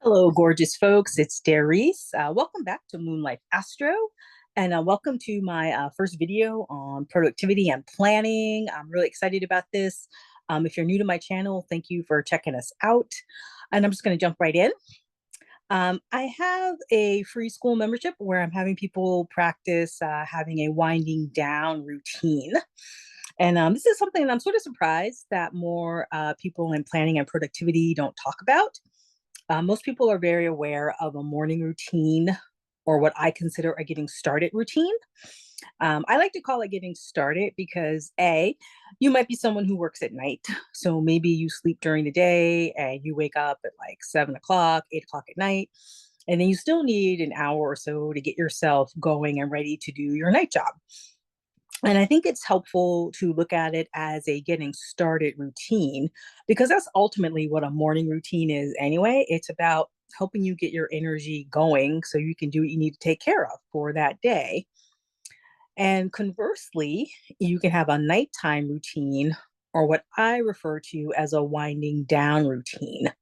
Hello, gorgeous folks. It's Darice. Welcome back to Moonlight Astro, and welcome to my first video on productivity and planning. I'm really excited about this. If you're new to my channel, thank you for checking us out. And I'm just going to jump right in. I have a free school membership where I'm having people practice having a winding down routine. And this is something that I'm sort of surprised that more people in planning and productivity don't talk about. Most people are very aware of a morning routine or what I consider a getting started routine. I like to call it getting started because you might be someone who works at night. So maybe you sleep during the day and you wake up at like 7 o'clock, 8 o'clock at night. And then you still need an hour or so to get yourself going and ready to do your night job. And I think it's helpful to look at it as a getting started routine because that's ultimately what a morning routine is anyway. It's about helping you get your energy going so you can do what you need to take care of for that day. And conversely, you can have a nighttime routine or what I refer to as a winding down routine.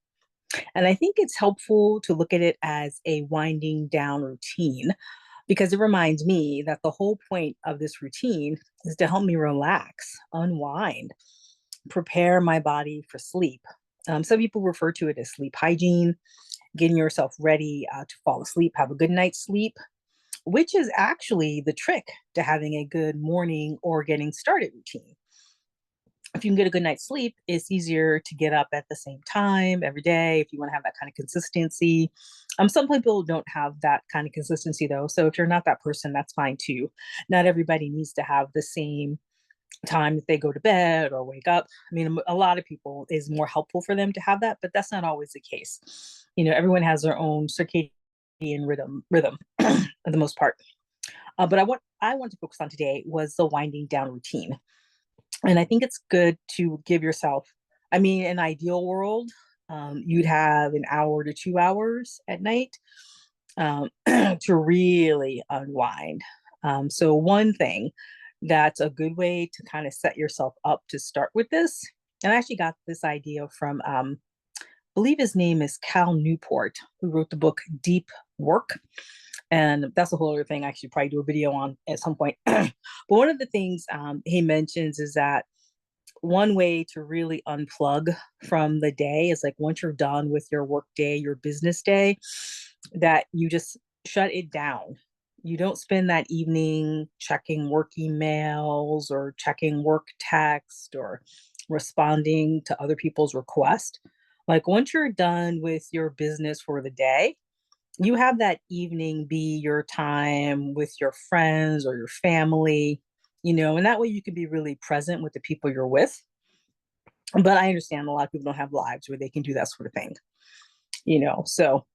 And I think it's helpful to look at it as a winding down routine because it reminds me that the whole point of this routine is to help me relax, unwind, prepare my body for sleep. Some people refer to it as sleep hygiene, getting yourself ready to fall asleep, have a good night's sleep, which is actually the trick to having a good morning or getting started routine. If you can get a good night's sleep, it's easier to get up at the same time every day if you want to have that kind of consistency. Some people don't have that kind of consistency though. So if you're not that person, that's fine too. Not everybody needs to have the same time that they go to bed or wake up. I mean, a lot of people is more helpful for them to have that, but that's not always the case. Everyone has their own circadian rhythm for the most part. But what I want to focus on today was the winding down routine. And I think it's good to give yourself, I mean, an ideal world, you'd have an hour to 2 hours at night to really unwind. So, one thing that's a good way to kind of set yourself up to start with this, and I actually got this idea from, I believe his name is Cal Newport, who wrote the book Deep Work. And that's a whole other thing I should probably do a video on at some point. But one of the things he mentions is that one way to really unplug from the day is like once you're done with your work day, your business day, that you just shut it down. You don't spend that evening checking work emails or checking work text or responding to other people's requests. Like once you're done with your business for the day, you have that evening be your time with your friends or your family, and that way you can be really present with the people you're with. But I understand a lot of people don't have lives where they can do that sort of thing. So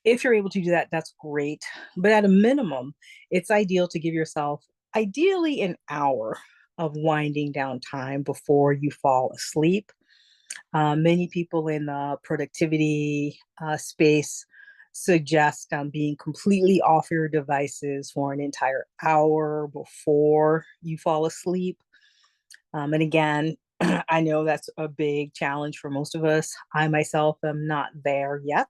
if you're able to do that, that's great. But at a minimum, it's ideal to give yourself ideally an hour of winding down time before you fall asleep. Many people in the productivity space suggest being completely off your devices for an entire hour before you fall asleep. And again, I know that's a big challenge for most of us. I myself am not there yet.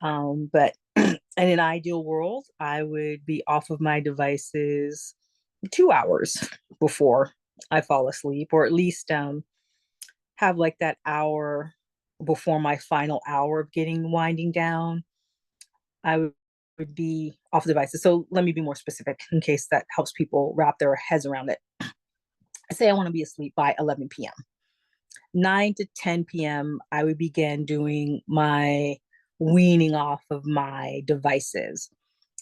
But in an ideal world, I would be off of my devices 2 hours before I fall asleep, or at least have like that hour before my final hour of getting winding down. I would be off the devices. So let me be more specific in case that helps people wrap their heads around it. Say I want to be asleep by 11 p.m. 9 to 10 p.m., I would begin doing my weaning off of my devices.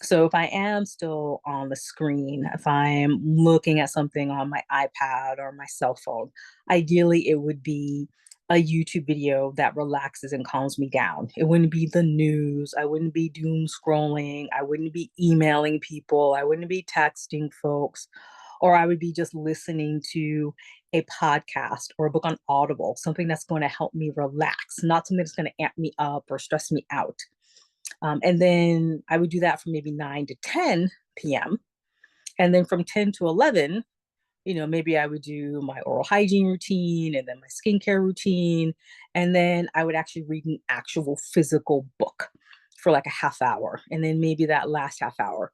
So if I am still on the screen, if I'm looking at something on my iPad or my cell phone, ideally it would be a YouTube video that relaxes and calms me down. It wouldn't be the news. I wouldn't be doom scrolling. I wouldn't be emailing people. I wouldn't be texting folks, or I would be just listening to a podcast or a book on Audible, something that's going to help me relax, not something that's going to amp me up or stress me out. And then I would do that from maybe 9 to 10 p.m. And then from 10 to 11, maybe I would do my oral hygiene routine and then my skincare routine. And then I would actually read an actual physical book for like a half hour. And then maybe that last half hour,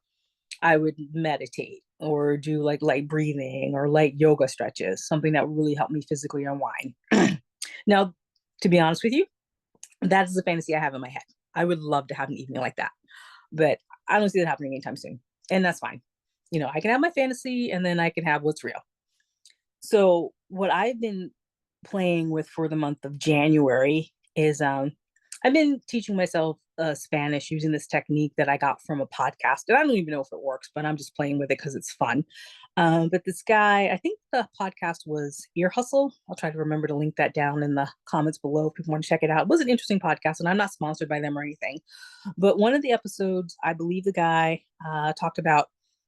I would meditate or do like light breathing or light yoga stretches, something that would really help me physically unwind. Now, to be honest with you, that is the fantasy I have in my head. I would love to have an evening like that, but I don't see that happening anytime soon. And that's fine. I can have my fantasy and then I can have what's real. So, what I've been playing with for the month of January is I've been teaching myself Spanish using this technique that I got from a podcast. And I don't even know if it works, but I'm just playing with it because it's fun. But this guy, I think the podcast was Ear Hustle. I'll try to remember to link that down in the comments below if people want to check it out. It was an interesting podcast, and I'm not sponsored by them or anything. But one of the episodes, I believe the guy talked about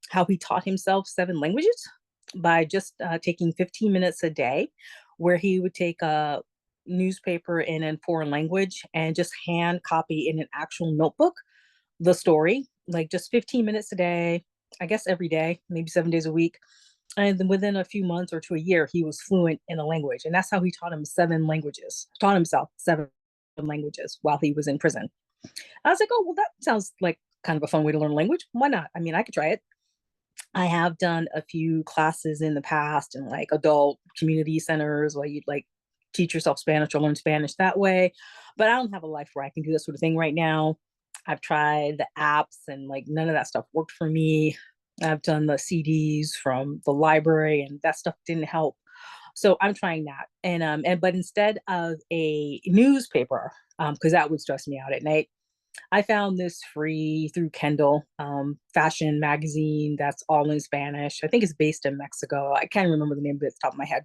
how he taught himself 7 languages by just taking 15 minutes a day, where he would take a newspaper in a foreign language and just hand copy in an actual notebook the story, like just 15 minutes a day, I guess every day, maybe 7 days a week. And then within a few months or to a year, he was fluent in a language. And that's how he taught himself 7 languages while he was in prison. I was like, oh, well, that sounds like kind of a fun way to learn a language. Why not? I mean, I could try it. I have done a few classes in the past in like adult community centers where you'd like teach yourself Spanish or learn Spanish that way. But I don't have a life where I can do that sort of thing right now. I've tried the apps and like none of that stuff worked for me. I've done the CDs from the library and that stuff didn't help. So I'm trying that. But instead of a newspaper, because that would stress me out at night, I found this free through Kindle fashion magazine that's all in Spanish. I think it's based in Mexico. I can't remember the name of it at the top of my head,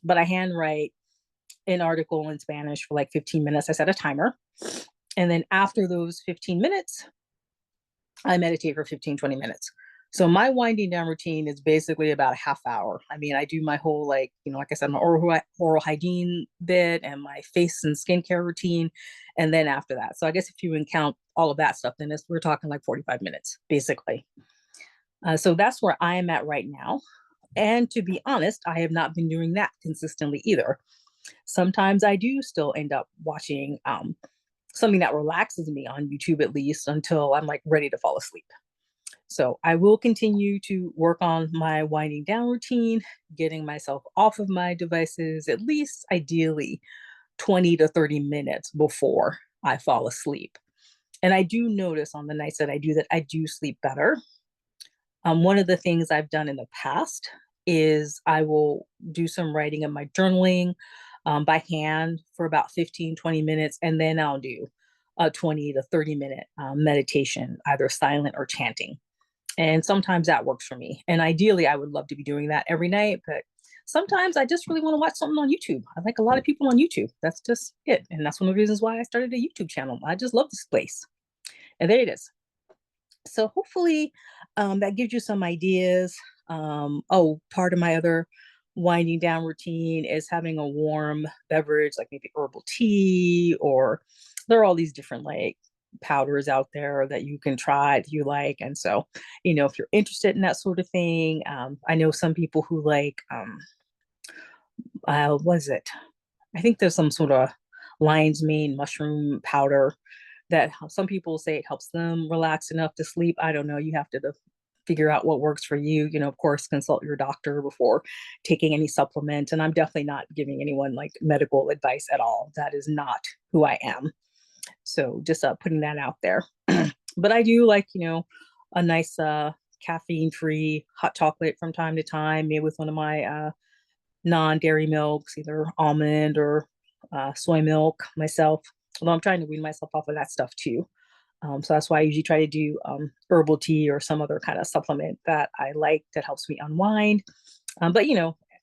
but I handwrite an article in Spanish for like 15 minutes. I set a timer. And then after those 15 minutes, I meditate for 15, 20 minutes. So my winding down routine is basically about a half hour. I mean, I do my whole, like I said, my oral hygiene bit and my face and skincare routine. And then after that. So I guess if you count all of that stuff, then we're talking like 45 minutes, basically. So that's where I am at right now. And to be honest, I have not been doing that consistently either. Sometimes I do still end up watching something that relaxes me on YouTube, at least until I'm like ready to fall asleep. So I will continue to work on my winding down routine, getting myself off of my devices, at least ideally 20 to 30 minutes before I fall asleep. And I do notice on the nights that I do sleep better. One of the things I've done in the past is I will do some writing in my journaling by hand for about 15, 20 minutes, and then I'll do a 20 to 30-minute meditation, either silent or chanting. And sometimes that works for me. And ideally, I would love to be doing that every night, but sometimes I just really want to watch something on YouTube. I like a lot of people on YouTube. That's just it. And that's one of the reasons why I started a YouTube channel. I just love this place. And there it is. So hopefully that gives you some ideas. Part of my other winding down routine is having a warm beverage, like maybe herbal tea, or there are all these different like powders out there that you can try that you like. And so, if you're interested in that sort of thing, I know some people who like, what is it? I think there's some sort of lion's mane mushroom powder that some people say it helps them relax enough to sleep. I don't know. You have to figure out what works for you. Of course, consult your doctor before taking any supplement. And I'm definitely not giving anyone like medical advice at all. That is not who I am. So just putting that out there. But I do like, a nice caffeine-free hot chocolate from time to time, made with one of my non-dairy milks, either almond or soy milk myself. Although I'm trying to wean myself off of that stuff too. So that's why I usually try to do herbal tea or some other kind of supplement that I like that helps me unwind. But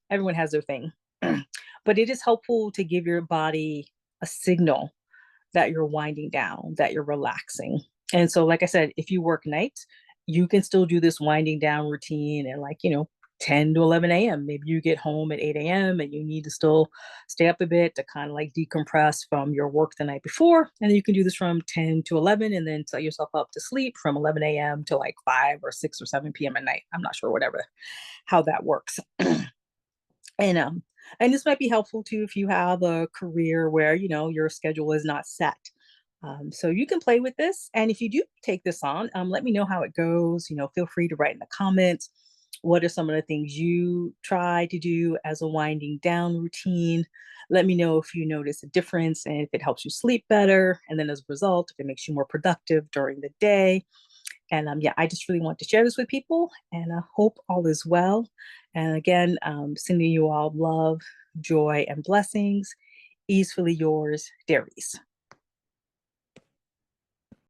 everyone has their thing. But it is helpful to give your body a signal that you're winding down, that you're relaxing. And so, like I said, if you work nights, you can still do this winding down routine and 10 to 11 a.m. Maybe you get home at 8 a.m. and you need to still stay up a bit to kind of like decompress from your work the night before. And then you can do this from 10 to 11 and then set yourself up to sleep from 11 a.m. to like 5 or 6 or 7 p.m. at night. I'm not sure, how that works. And this might be helpful too if you have a career where your schedule is not set. So you can play with this, and if you do take this on, let me know how it goes. Feel free to write in the comments. What are some of the things you try to do as a winding down routine? Let me know if you notice a difference and if it helps you sleep better. And then as a result, if it makes you more productive during the day. And yeah, I just really want to share this with people, and I hope all is well. And again, sending you all love, joy, and blessings. Easefully yours, Darice.